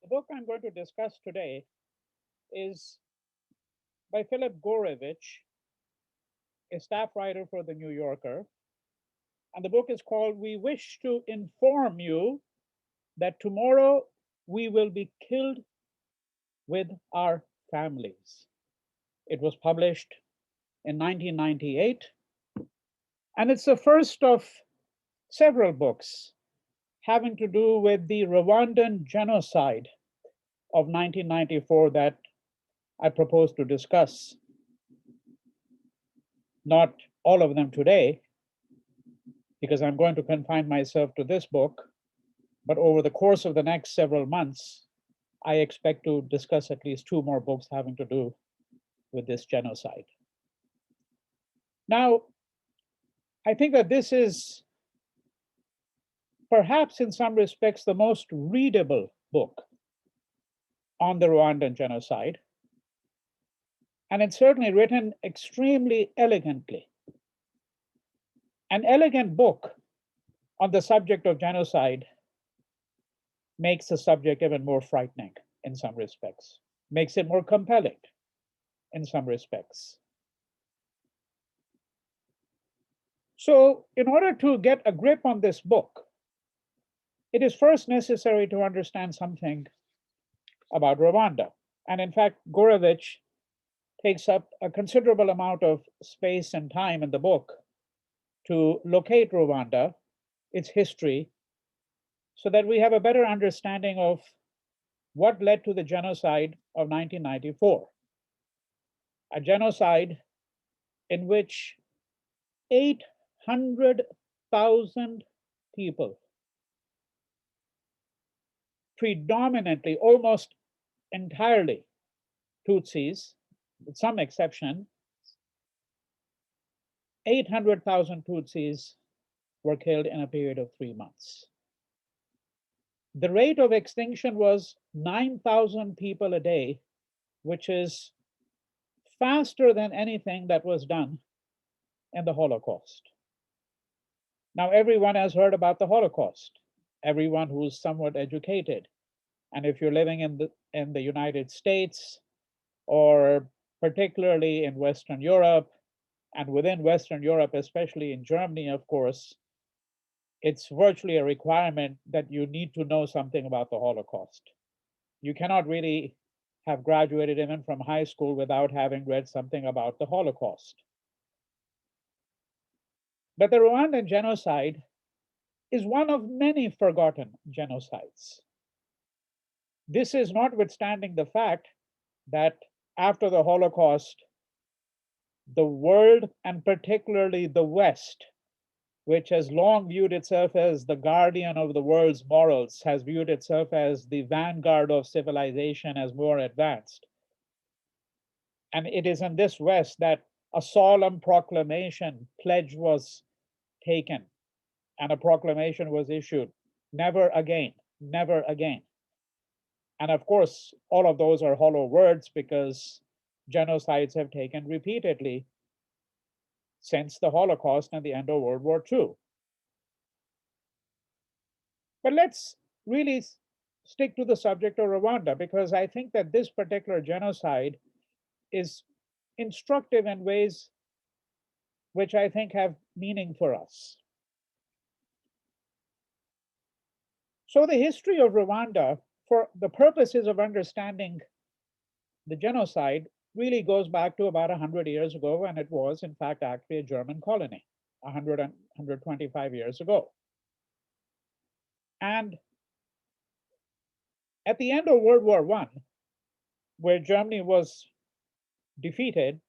The book I'm going to discuss today is by Philip Gourevitch, a staff writer for The New Yorker. And the book is called We Wish to Inform You That Tomorrow We Will Be Killed with Our Families. It was published in 1998, and it's the first of several books having to do with the Rwandan genocide of 1994 that I propose to discuss. Not all of them today, because I'm going to confine myself to this book, but over the course of the next several months, I expect to discuss at least two more books having to do with this genocide. Now, I think that this is perhaps in some respects the most readable book on the Rwandan genocide. And it's certainly written extremely elegantly. An elegant book on the subject of genocide makes the subject even more frightening in some respects, makes it more compelling in some respects. So, in order to get a grip on this book, it is first necessary to understand something about Rwanda. And in fact, Gourevitch takes up a considerable amount of space and time in the book to locate Rwanda, its history, so that we have a better understanding of what led to the genocide of 1994. A genocide in which 800,000 people, predominantly, almost entirely Tutsis, with some exception, 800,000 Tutsis were killed in a period of 3 months. The rate of extinction was 9,000 people a day, which is faster than anything that was done in the Holocaust. Now, everyone has heard about the Holocaust, everyone who's somewhat educated. And if you're living in the United States, or particularly in Western Europe, and within Western Europe, especially in Germany, of course, it's virtually a requirement that you need to know something about the Holocaust. You cannot really have graduated even from high school without having read something about the Holocaust. But the Rwandan genocide is one of many forgotten genocides. This is notwithstanding the fact that after the Holocaust, the world, and particularly the West, which has long viewed itself as the guardian of the world's morals, has viewed itself as the vanguard of civilization as more advanced. And it is in this West that a solemn proclamation pledge was taken and a proclamation was issued: never again, never again. And of course, all of those are hollow words because genocides have taken repeatedly since the Holocaust and the end of World War II. But let's really stick to the subject of Rwanda, because I think that this particular genocide is instructive in ways which I think have meaning for us. So the history of Rwanda, for the purposes of understanding the genocide, really goes back to about 100 years ago, when it was, in fact, actually a German colony, 100 and 125 years ago. And at the end of World War I, where Germany was defeated,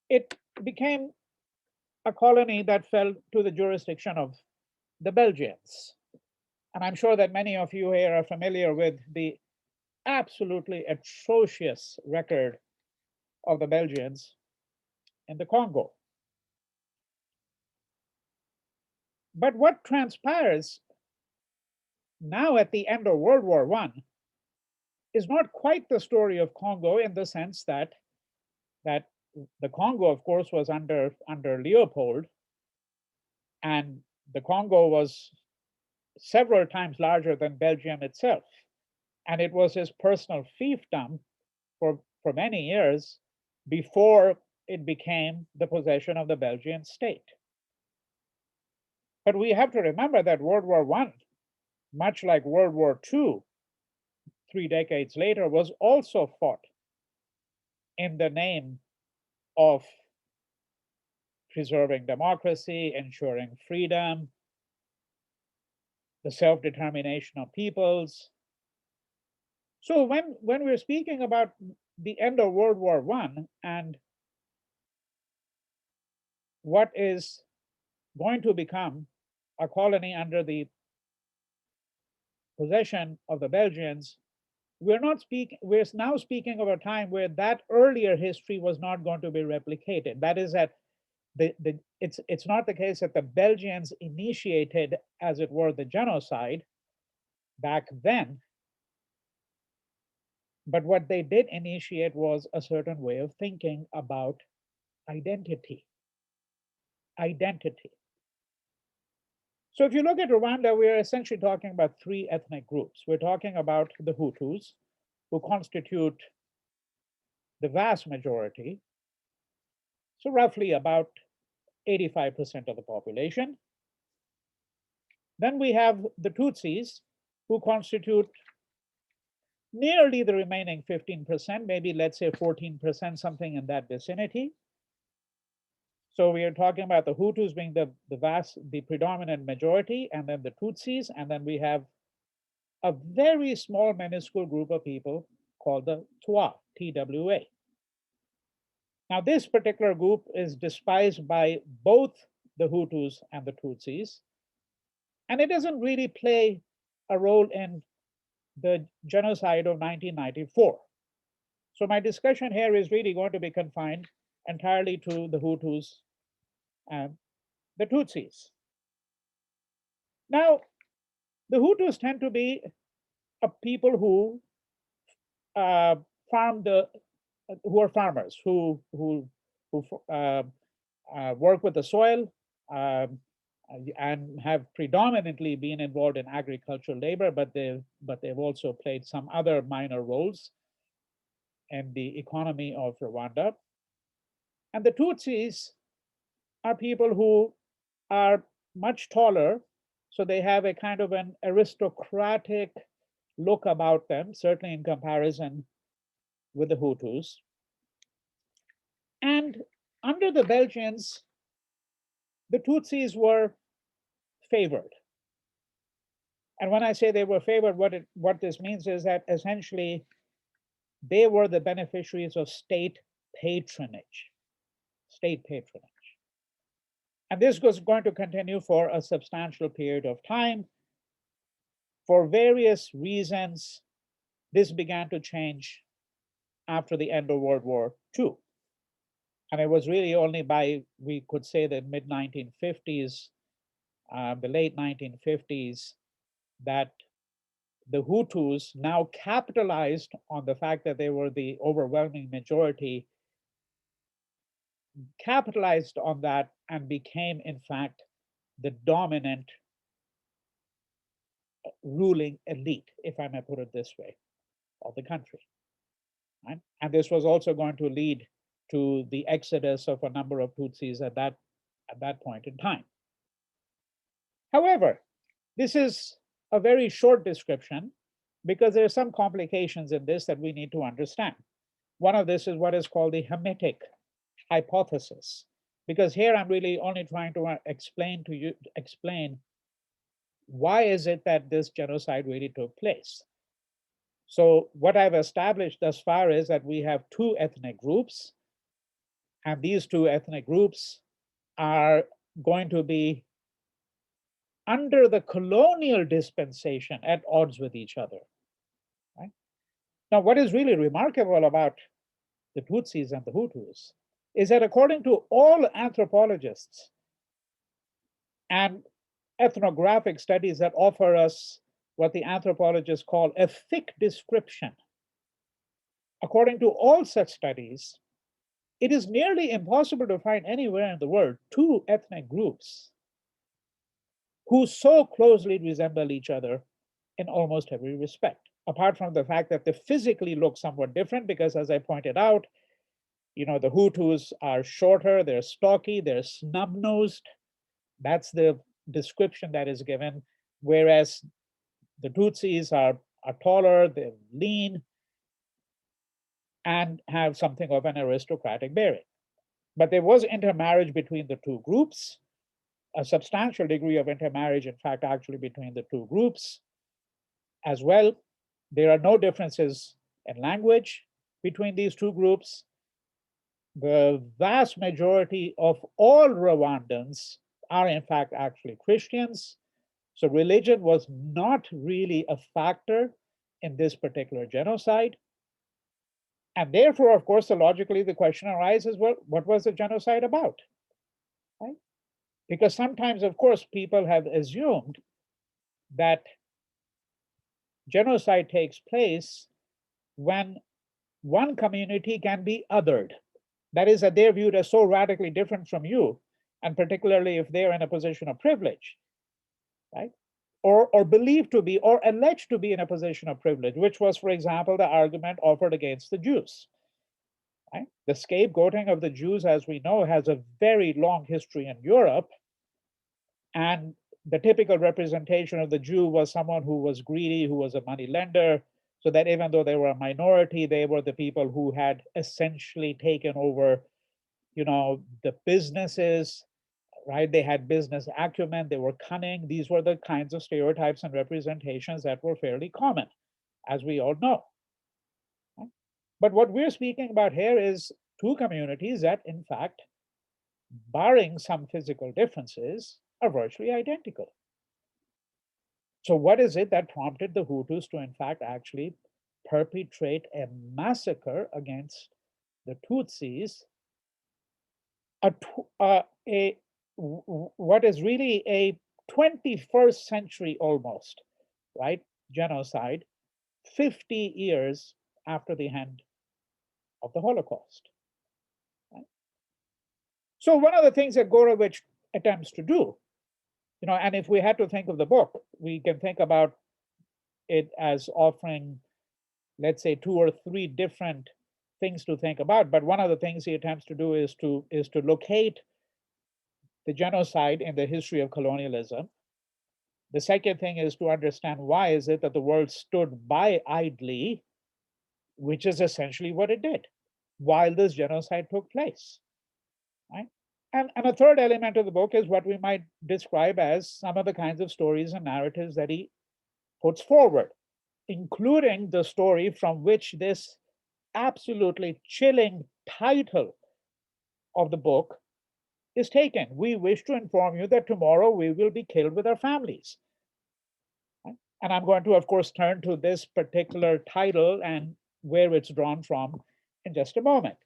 it became a colony that fell to the jurisdiction of the Belgians. And I'm sure that many of you here are familiar with the absolutely atrocious record of the Belgians in the Congo. But what transpires now at the end of World War I is not quite the story of Congo, in the sense that the Congo, of course, was under Leopold, and the Congo was several times larger than Belgium itself. And it was his personal fiefdom for many years before it became the possession of the Belgian state. But we have to remember that World War I, much like World War II, 3 decades later, was also fought in the name of preserving democracy, ensuring freedom, the self-determination of peoples. So when we're speaking about the end of World War I and what is going to become a colony under the possession of the Belgians, we're now speaking of a time where that earlier history was not going to be replicated. That is that it's not the case that the Belgians initiated, as it were, the genocide back then, but what they did initiate was a certain way of thinking about identity. Identity. So if you look at Rwanda, we are essentially talking about three ethnic groups. We're talking about the Hutus, who constitute the vast majority, so roughly about 85% of the population. Then we have the Tutsis, who constitute nearly the remaining 15%, maybe let's say 14%, something in that vicinity. So we are talking about the Hutus being the predominant majority, and then the Tutsis, and then we have a very small, minuscule group of people called the Twa, T-W-A. Now, this particular group is despised by both the Hutus and the Tutsis, and it doesn't really play a role in the genocide of 1994. So my discussion here is really going to be confined entirely to the Hutus and the Tutsis. Now, the Hutus tend to be a people who are farmers, who work with the soil and have predominantly been involved in agricultural labor, but they've also played some other minor roles in the economy of Rwanda. And the Tutsis are people who are much taller, so they have a kind of an aristocratic look about them, certainly in comparison with the Hutus. And under the Belgians, the Tutsis were favored. And when I say they were favored, what this means is that essentially they were the beneficiaries of state patronage. State patronage. And this was going to continue for a substantial period of time. For various reasons, this began to change after the end of World War II. And it was really only by, we could say, the mid-1950s, the late 1950s, that the Hutus now capitalized on the fact that they were the overwhelming majority, capitalized on that and became, in fact, the dominant ruling elite, if I may put it this way, of the country. Right? And this was also going to lead to the exodus of a number of Tutsis at that point in time. However, this is a very short description because there are some complications in this that we need to understand. One of this is what is called the Hermetic Hypothesis, because here I'm really only trying to explain why is it that this genocide really took place. So what I've established thus far is that we have two ethnic groups, and these two ethnic groups are going to be under the colonial dispensation at odds with each other. Right? Now, what is really remarkable about the Tutsis and the Hutus is that according to all anthropologists and ethnographic studies that offer us what the anthropologists call a thick description, according to all such studies, it is nearly impossible to find anywhere in the world two ethnic groups who so closely resemble each other in almost every respect. apart from the fact that they physically look somewhat different, because as I pointed out, the Hutus are shorter, they're stocky, they're snub-nosed. That's the description that is given, whereas the Tutsis are taller, they're lean, and have something of an aristocratic bearing. But there was intermarriage between the two groups, a substantial degree of intermarriage, in fact, actually between the two groups as well. There are no differences in language between these two groups. The vast majority of all Rwandans are, in fact, actually Christians. So religion was not really a factor in this particular genocide. And therefore, of course, logically, the question arises, well, what was the genocide about? Right? Because sometimes, of course, people have assumed that genocide takes place when one community can be othered. That is, that they're viewed as so radically different from you, and particularly if they're in a position of privilege, right? Or believed to be, or alleged to be in a position of privilege, which was, for example, the argument offered against the Jews. Right? The scapegoating of the Jews, as we know, has a very long history in Europe. And the typical representation of the Jew was someone who was greedy, who was a money lender, so that even though they were a minority, they were the people who had essentially taken over, the businesses, right? They had business acumen, they were cunning. These were the kinds of stereotypes and representations that were fairly common, as we all know. Right? But what we're speaking about here is two communities that, in fact, barring some physical differences, are virtually identical. So what is it that prompted the Hutus to, in fact, actually perpetrate a massacre against the Tutsis, what is really a 21st century almost, right, genocide, 50 years after the end of the Holocaust? Right? So one of the things that Gourevitch attempts to do, and if we had to think of the book, we can think about it as offering, let's say, 2 or 3 different things to think about. But one of the things he attempts to do is to locate the genocide in the history of colonialism. The second thing is to understand why is it that the world stood by idly, which is essentially what it did, while this genocide took place. Right? And a third element of the book is what we might describe as some of the kinds of stories and narratives that he puts forward, including the story from which this absolutely chilling title of the book is taken. We wish to inform you that tomorrow we will be killed with our families. Right? And I'm going to, of course, turn to this particular title and where it's drawn from in just a moment.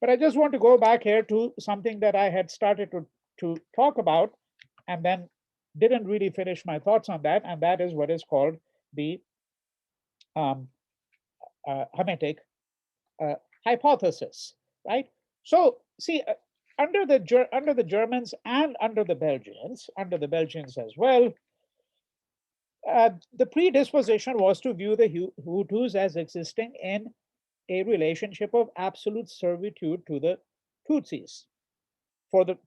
But I just want to go back here to something that I had started to talk about and then didn't really finish my thoughts on that, and that is what is called the Hermetic Hypothesis, right? So see, under the Germans and under the Belgians as well, the predisposition was to view the Hutus as existing in a relationship of absolute servitude to the Tutsis, for the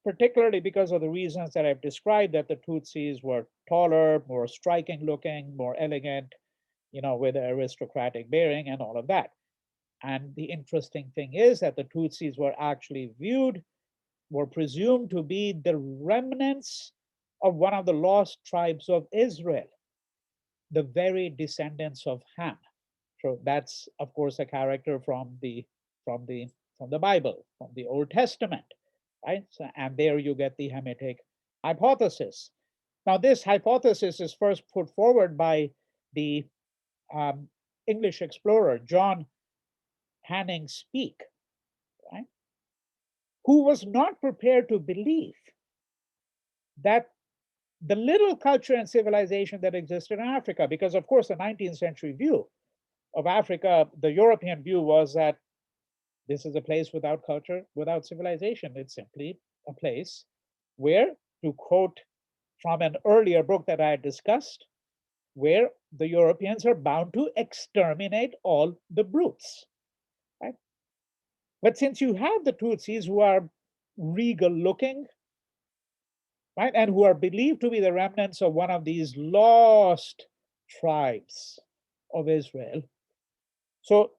particularly because of the reasons that I've described, that the Tutsis were taller, more striking looking, more elegant, with an aristocratic bearing and all of that. And the interesting thing is that the Tutsis were actually were presumed to be the remnants of one of the lost tribes of Israel, the very descendants of Ham. So that's, of course, a character from the Bible, from the Old Testament, right? So, and there you get the Hermetic Hypothesis. Now, this hypothesis is first put forward by the English explorer John Hanning Speke, right? Who was not prepared to believe that the little culture and civilization that existed in Africa, because of course the 19th century view of Africa, the European view was that this is a place without culture, without civilization. It's simply a place where, to quote from an earlier book that I had discussed, where the Europeans are bound to exterminate all the brutes, right? But since you have the Tutsis who are regal looking, right, and who are believed to be the remnants of one of these lost tribes of Israel. So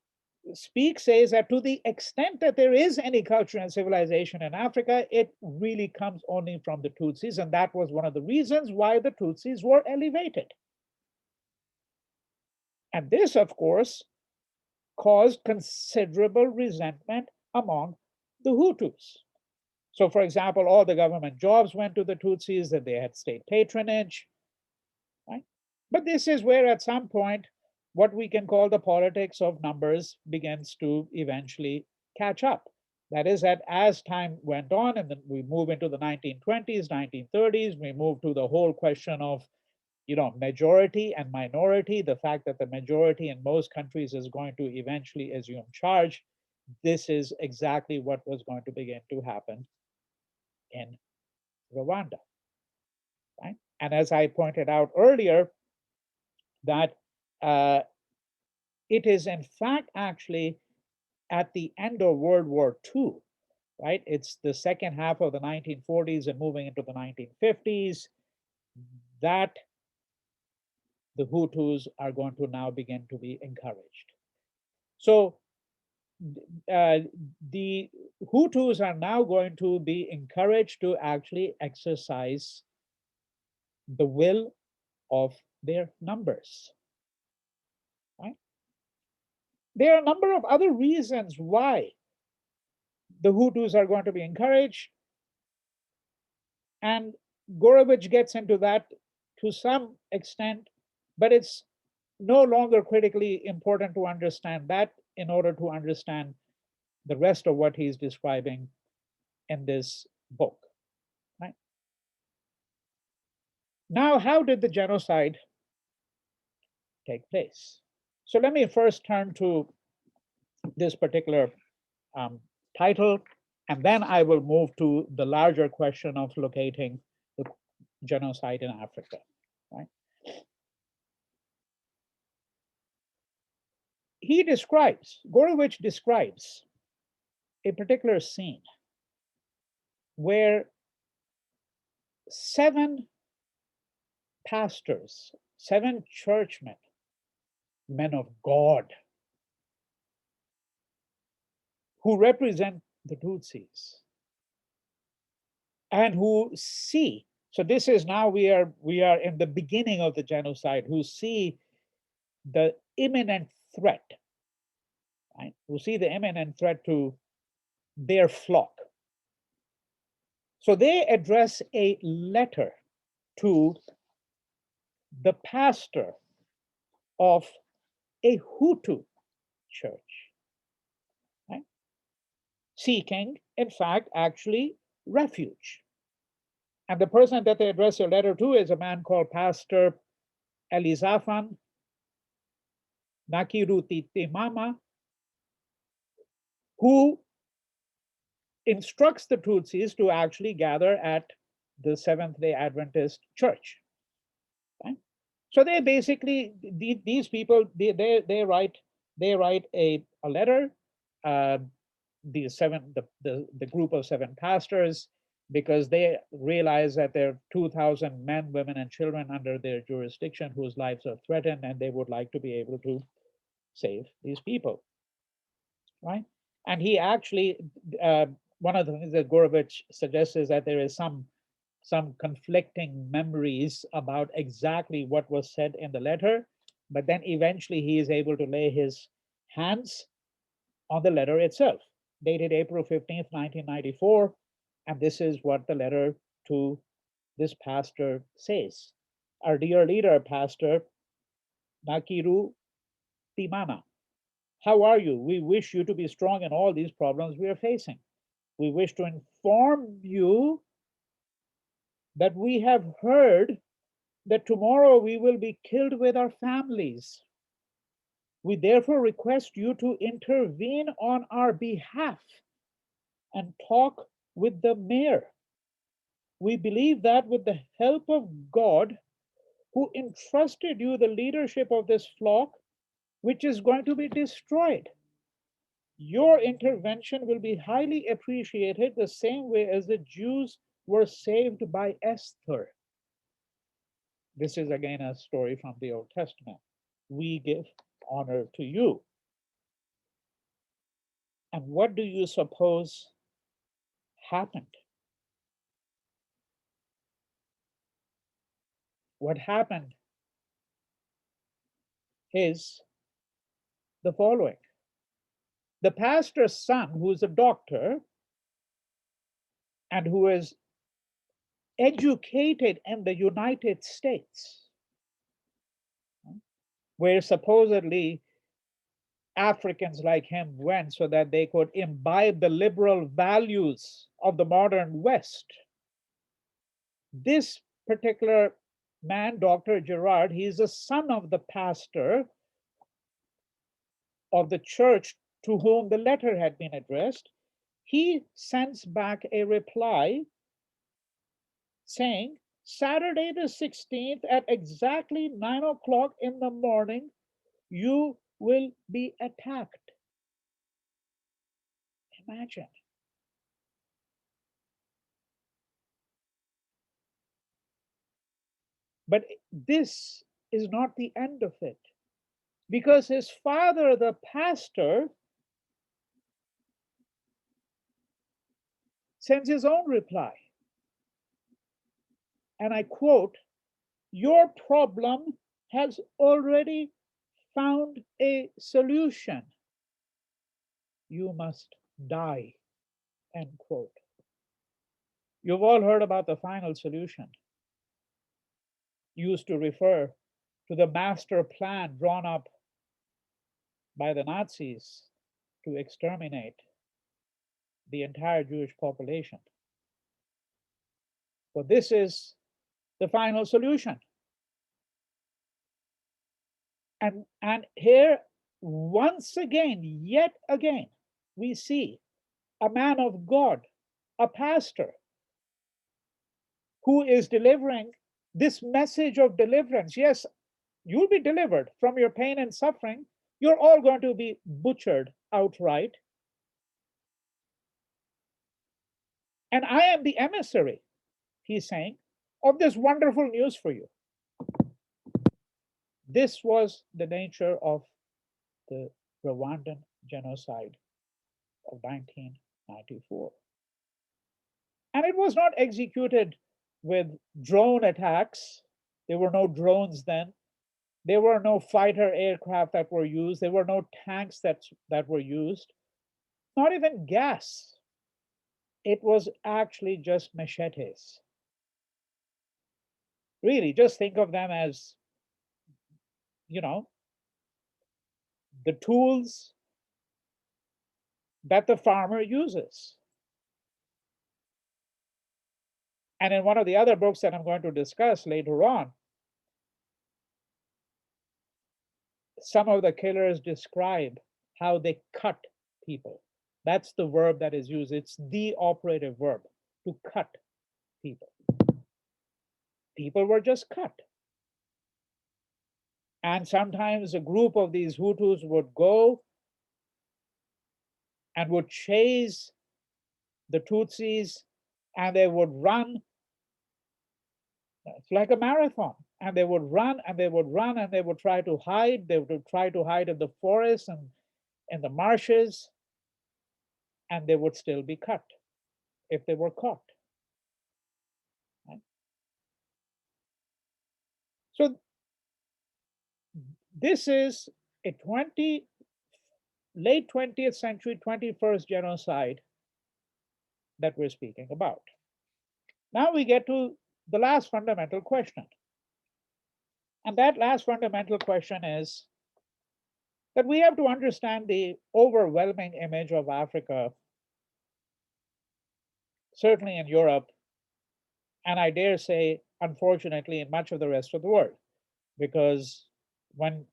Speak says that to the extent that there is any culture and civilization in Africa, it really comes only from the Tutsis, and that was one of the reasons why the Tutsis were elevated. And this, of course, caused considerable resentment among the Hutus. So, for example, all the government jobs went to the Tutsis, that they had state patronage, right? But this is where, at some point, what we can call the politics of numbers begins to eventually catch up. That is, that as time went on, and then we move into the 1920s, 1930s, we move to the whole question of, majority and minority, the fact that the majority in most countries is going to eventually assume charge. This is exactly what was going to begin to happen in Rwanda, right? And as I pointed out earlier, that it is in fact actually at the end of World War II, right? It's the second half of the 1940s and moving into the 1950s that the Hutus are going to now begin to be encouraged. So the Hutus are now going to be encouraged to actually exercise the will of their numbers, right? There are a number of other reasons why the Hutus are going to be encouraged, and Gourevitch gets into that to some extent, but it's no longer critically important to understand that in order to understand the rest of what he's describing in this book, right? Now, how did the genocide take place? So let me first turn to this particular title, and then I will move to the larger question of locating the genocide in Africa, right? Gourevitch describes a particular scene where 7 pastors, 7 churchmen, men of God, who represent the Tutsis and who see, so this is now we are in the beginning of the genocide, who see the imminent threat, right? Who see the imminent threat to their flock. So they address a letter to the pastor of a Hutu church, right? Seeking, in fact, actually refuge. And the person that they address a letter to is a man called Pastor Elizaphan Nakirutitimama, who instructs the Tutsis to actually gather at the Seventh-day Adventist church. Right? So they basically, these people, they write a letter. The group of 7 pastors, because they realize that there are 2,000 men, women, and children under their jurisdiction whose lives are threatened, and they would like to be able to save these people, right? And he actually, one of the things that Gourevitch suggests is that there is some conflicting memories about exactly what was said in the letter, but then eventually he is able to lay his hands on the letter itself, dated April 15th, 1994. And this is what the letter to this pastor says. Our dear leader, Pastor Nakiru Timana, how are you? We wish you to be strong in all these problems we are facing. We wish to inform you that we have heard that tomorrow we will be killed with our families. We therefore request you to intervene on our behalf and talk with the mayor. We believe that with the help of God, who entrusted you the leadership of this flock, which is going to be destroyed. Your intervention will be highly appreciated the same way as the Jews were saved by Esther. This is again a story from the Old Testament. We give honor to you. And what do you suppose happened? What happened is the following. The pastor's son, who's a doctor and who is educated in the United States, where supposedly Africans like him went so that they could imbibe the liberal values of the modern West. This particular man, Dr. Gerard, he's the son of the pastor of the church to whom the letter had been addressed. He sends back a reply saying, Saturday the 16th at exactly 9 o'clock in the morning, you will be attacked. Imagine. But this is not the end of it, because his father, the pastor, sends his own reply. And I quote, your problem has already found a solution. You must die, end quote. You've all heard about the final solution, used to refer to the master plan drawn up by the Nazis to exterminate the entire Jewish population. So this is the final solution. And here, once again, yet again, we see a man of God, a pastor, who is delivering this message of deliverance. Yes, you'll be delivered from your pain and suffering. You're all going to be butchered outright. And I am the emissary, he's saying, of this wonderful news for you. This was the nature of the Rwandan genocide of 1994. And it was not executed with drone attacks. There were no drones then. There were no fighter aircraft that were used. There were no tanks that were used. Not even gas. It was actually just machetes. Really, just think of them as, the tools that the farmer uses. And in one of the other books that I'm going to discuss later on, some of the killers describe how they cut people. That's the verb that is used. It's the operative verb, to cut people. People were just cut. And sometimes a group of these Hutus would go and would chase the Tutsis, and they would run. It's like a marathon. And they would run and they would run and they would try to hide. They would try to hide in the forests and in the marshes, and they would still be cut if they were caught. Right? So this is a late 20th century, 21st genocide that we're speaking about. Now we get to the last fundamental question. And that last fundamental question is that we have to understand the overwhelming image of Africa, certainly in Europe, and I dare say, unfortunately, in much of the rest of the world. Because when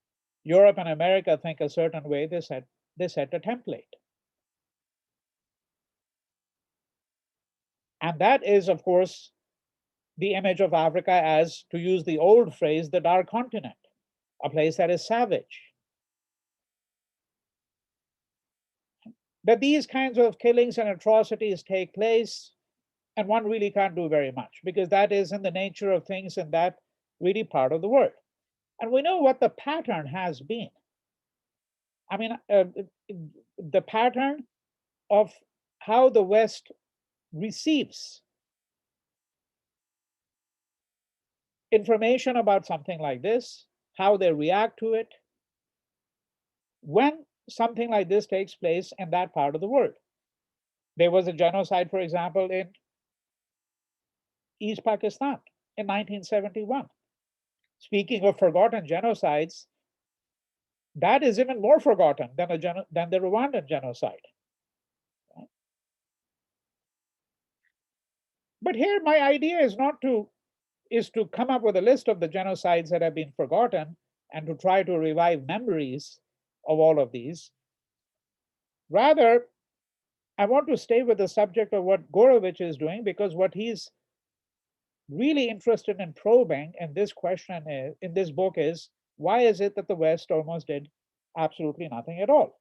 Europe and America think a certain way, they set a template. And that is, of course, the image of Africa as, to use the old phrase, the dark continent, a place that is savage. That these kinds of killings and atrocities take place, and one really can't do very much because that is in the nature of things in that really part of the world. And we know what the pattern has been. I mean, the pattern of how the West receives information about something like this, how they react to it, when something like this takes place in that part of the world. There was a genocide, for example, in East Pakistan in 1971. Speaking of forgotten genocides, that is even more forgotten than the Rwandan genocide. But here, my idea is not to come up with a list of the genocides that have been forgotten and to try to revive memories of all of these. Rather, I want to stay with the subject of what Gourevitch is doing, because what he's really interested in probing in this question is, in this book, is why is it that the West almost did absolutely nothing at all?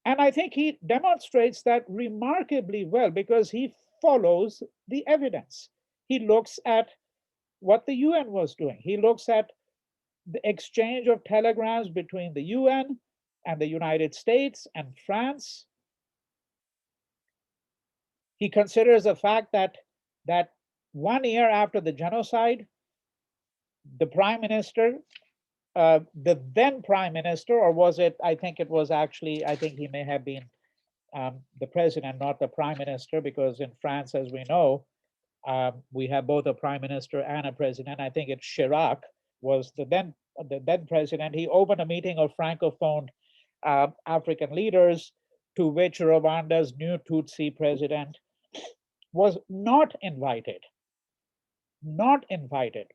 And I think he demonstrates that remarkably well because he follows the evidence. He looks at what the UN was doing. He looks at the exchange of telegrams between the UN and the United States and France. He considers the fact that 1 year after the genocide, the prime minister, the then prime minister, or was it, I think it was actually, I think he may have been the president, not the prime minister, because in France, as we know, we have both a prime minister and a president. I think it's Chirac was the then president. He opened a meeting of francophone African leaders, to which Rwanda's new Tutsi president was not invited. Not invited.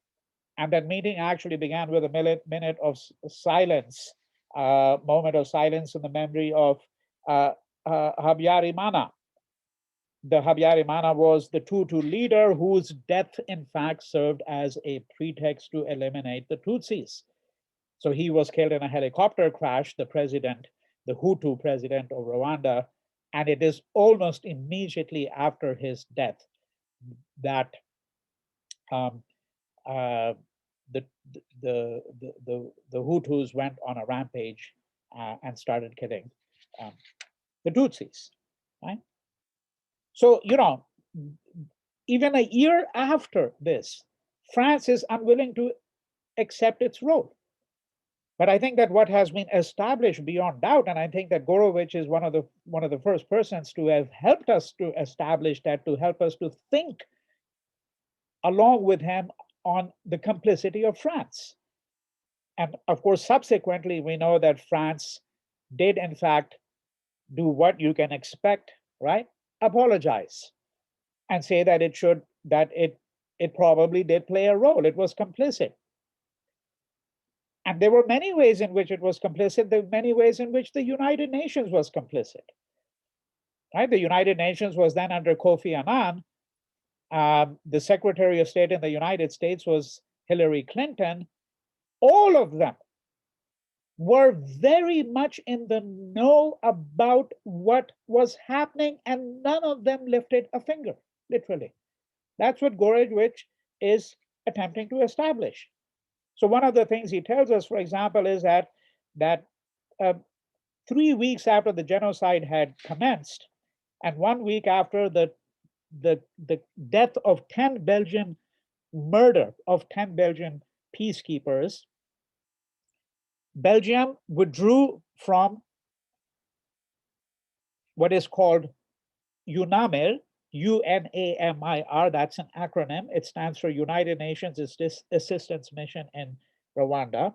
And that meeting actually began with a minute of silence, moment of silence in the memory of Habyarimana. The Habyarimana was the Hutu leader whose death, in fact, served as a pretext to eliminate the Tutsis. So he was killed in a helicopter crash, the Hutu president of Rwanda, and it is almost immediately after his death that the Hutus went on a rampage and started killing the Tutsis, right? So, even a year after this, France is unwilling to accept its role. But I think that what has been established beyond doubt, and I think that Gourevitch is one of the first persons to have helped us to establish that, to help us to think along with him on the complicity of France. And of course, subsequently, we know that France did, in fact, do what you can expect, right? Apologize and say that it probably did play a role. It was complicit. And there were many ways in which it was complicit. There were many ways in which the United Nations was complicit. Right? The United Nations was then under Kofi Annan. The Secretary of State in the United States was Hillary Clinton. All of them were very much in the know about what was happening, and none of them lifted a finger, literally. That's what Gourevitch is attempting to establish. So one of the things he tells us, for example, is that 3 weeks after the genocide had commenced, and 1 week after the death of 10 Belgian murder of 10 Belgian peacekeepers, Belgium withdrew from what is called UNAMIR, UNAMIR, that's an acronym. It stands for United Nations Assistance Mission in Rwanda.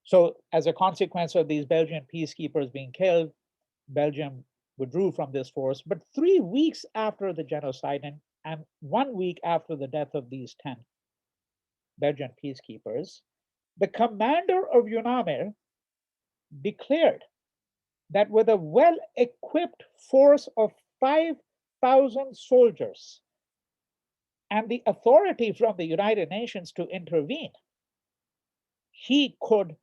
So as a consequence of these Belgian peacekeepers being killed, Belgium withdrew from this force. But 3 weeks after the genocide and 1 week after the death of these 10 Belgian peacekeepers, the commander of UNAMIR declared that with a well-equipped force of 5,000 soldiers and the authority from the United Nations to intervene, he could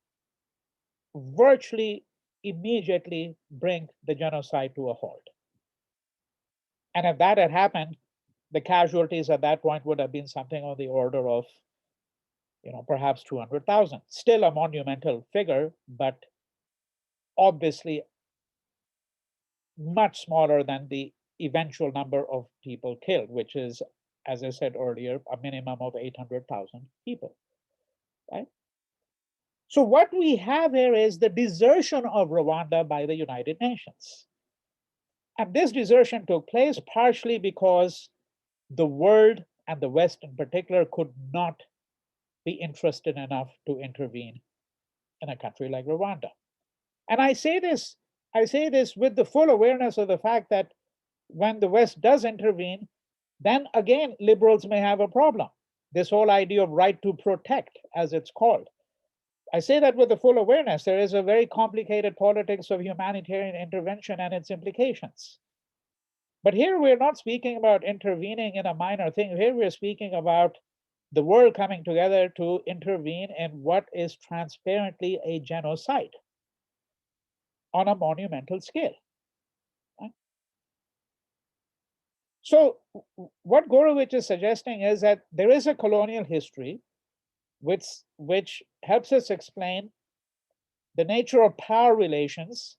virtually immediately bring the genocide to a halt. And if that had happened, the casualties at that point would have been something on the order of, perhaps 200,000. Still a monumental figure, but obviously much smaller than the eventual number of people killed, which is, as I said earlier, a minimum of 800,000 people, right? So what we have here is the desertion of Rwanda by the United Nations. And this desertion took place partially because the world, and the West in particular, could not be interested enough to intervene in a country like Rwanda. And I say this with the full awareness of the fact that when the West does intervene, then again, liberals may have a problem. This whole idea of right to protect, as it's called. I say that with the full awareness. There is a very complicated politics of humanitarian intervention and its implications. But here we're not speaking about intervening in a minor thing. Here we're speaking about the world coming together to intervene in what is transparently a genocide on a monumental scale. Right? So what Gourevitch is suggesting is that there is a colonial history which helps us explain the nature of power relations,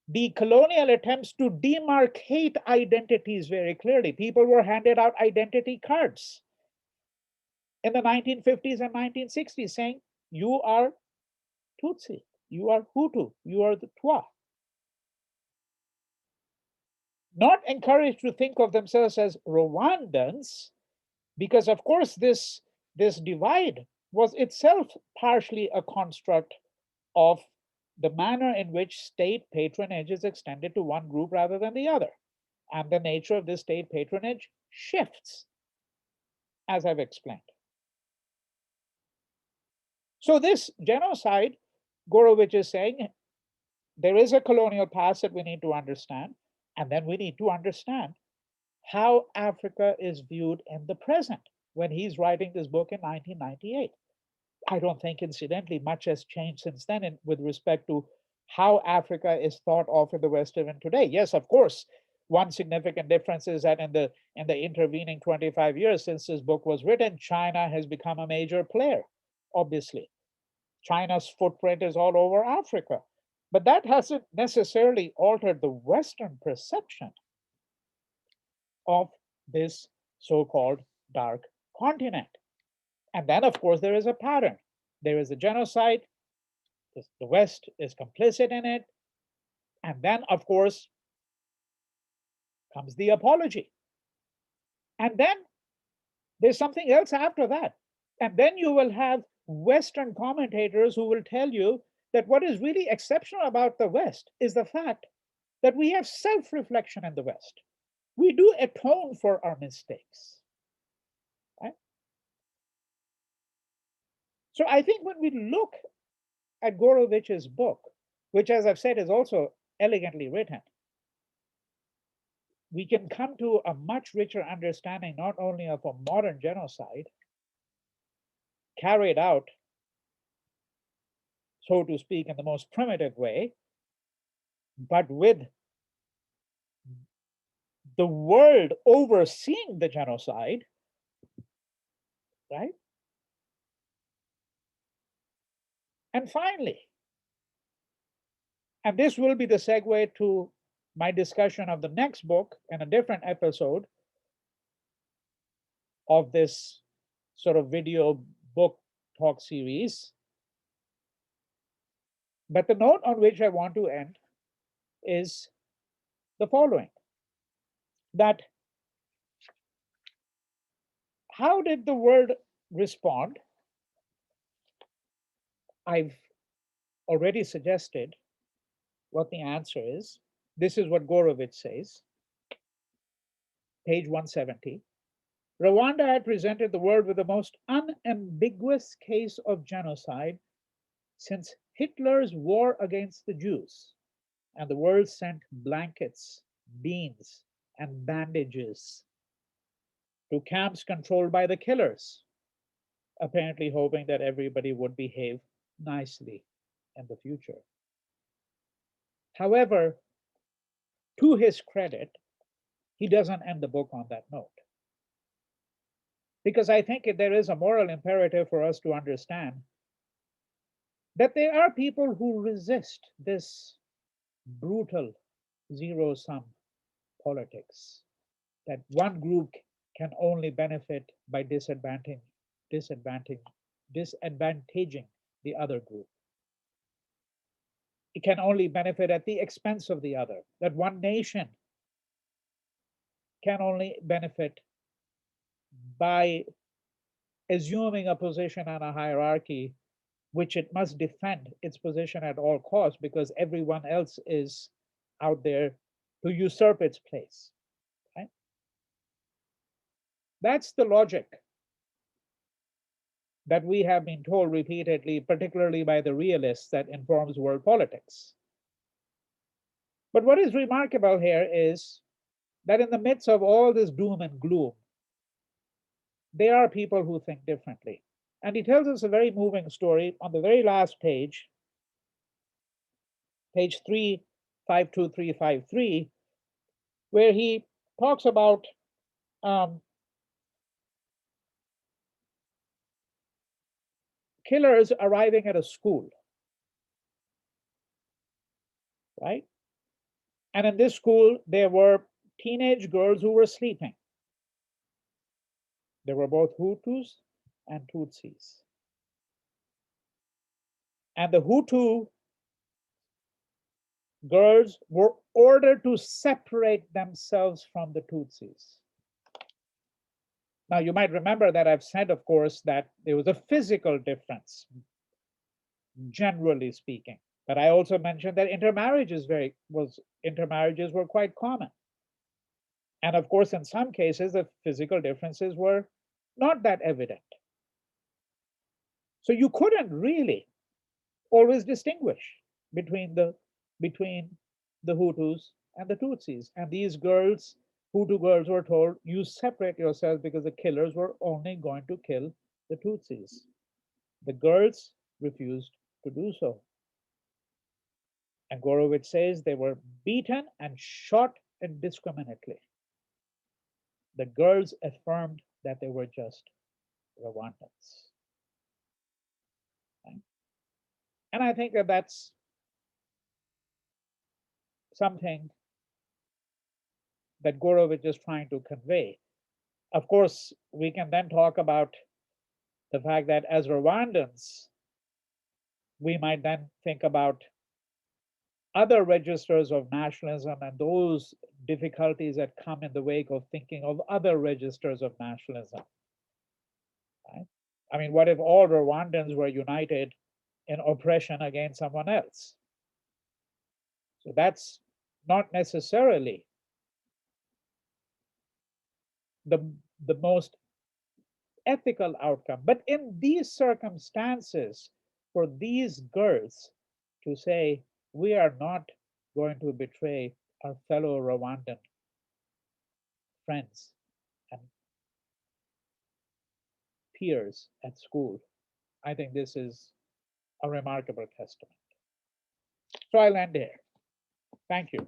the colonial attempts to demarcate identities very clearly. People were handed out identity cards in the 1950s and 1960s saying, you are Tutsi, you are Hutu, you are the Twa. Not encouraged to think of themselves as Rwandans, because of course this divide was itself partially a construct of the manner in which state patronage is extended to one group rather than the other. And the nature of this state patronage shifts, as I've explained. So this genocide, Gourevitch is saying, there is a colonial past that we need to understand, and then we need to understand how Africa is viewed in the present. When he's writing this book in 1998, I don't think, incidentally, much has changed since then with respect to how Africa is thought of in the West even today. Yes, of course, one significant difference is that in the intervening 25 years since this book was written, China has become a major player, obviously. China's footprint is all over Africa. But that hasn't necessarily altered the Western perception of this so-called dark continent. And then, of course, there is a pattern. There is a genocide. The West is complicit in it. And then, of course, comes the apology. And then there's something else after that. And then you will have Western commentators who will tell you that what is really exceptional about the West is the fact that we have self-reflection in the West. We do atone for our mistakes. Right? So I think when we look at Gourevitch's book, which, as I've said, is also elegantly written, we can come to a much richer understanding not only of a modern genocide carried out, so to speak, in the most primitive way, but with the world overseeing the genocide, right? And finally, and this will be the segue to my discussion of the next book in a different episode of this sort of video book talk series. But the note on which I want to end is the following: that how did the world respond? I've already suggested what the answer is. This is what Gourevitch says, page 170. Rwanda had presented the world with the most unambiguous case of genocide since Hitler's war against the Jews, and the world sent blankets, beans, and bandages to camps controlled by the killers, apparently hoping that everybody would behave nicely in the future. However, to his credit, he doesn't end the book on that note. Because I think there is a moral imperative for us to understand that there are people who resist this brutal zero-sum politics, that one group can only benefit by disadvantaging the other group. It can only benefit at the expense of the other, that one nation can only benefit by assuming a position on a hierarchy which it must defend its position at all costs because everyone else is out there to usurp its place. Right? That's the logic that we have been told repeatedly, particularly by the realists, that informs world politics. But what is remarkable here is that in the midst of all this doom and gloom, there are people who think differently. And he tells us a very moving story on the very last page, page 35353, where he talks about killers arriving at a school, right? And in this school, there were teenage girls who were sleeping. There were both Hutus and Tutsis. And the Hutu girls were ordered to separate themselves from the Tutsis. Now, you might remember that I've said, of course, that there was a physical difference, generally speaking. But I also mentioned that intermarriages were quite common. And of course, in some cases, the physical differences were not that evident. So you couldn't really always distinguish between the Hutus and the Tutsis. And these girls, Hutu girls, were told, you separate yourselves because the killers were only going to kill the Tutsis. The girls refused to do so. And Gourevitch says they were beaten and shot indiscriminately. The girls affirmed that they were just Rwandans. Right? And I think that that's something that Gourevitch is trying to convey. Of course, we can then talk about the fact that as Rwandans, we might then think about other registers of nationalism and those difficulties that come in the wake of thinking of other registers of nationalism. Right? I mean, what if all Rwandans were united in oppression against someone else? So that's not necessarily the most ethical outcome. But in these circumstances, for these girls to say, we are not going to betray our fellow Rwandan friends and peers at school, I think this is a remarkable testament. So I'll end here. Thank you.